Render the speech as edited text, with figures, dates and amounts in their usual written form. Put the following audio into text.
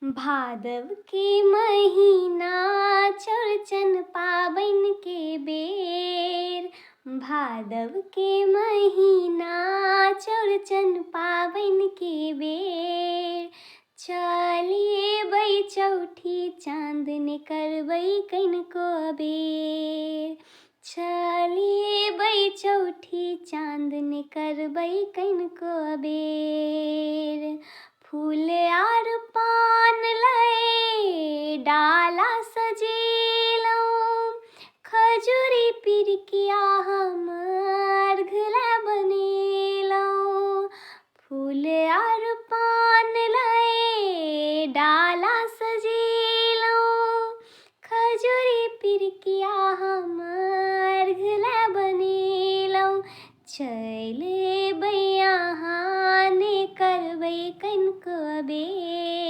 भादव के महीना चौरचन पाबन के बेर। भादव के महीना चौरचन पाबन के बेर। चलिए बै चौठी चाँदनी करबै कनिको बेर। चलिए बै चौठी चाँदनी करबै कनिको बेर। फूल आर पान लए डाला सजेलहुँ। खजूरी पिरिकिया हम अर्घ लए बनेलहुँ। फूल आर पान लए डाला सजेलहुँ। खजूरी पिरिकिया हम अर्घ लए बनेलहुँ। चलि अयबै अहाँ ने करबै कनिको बेर।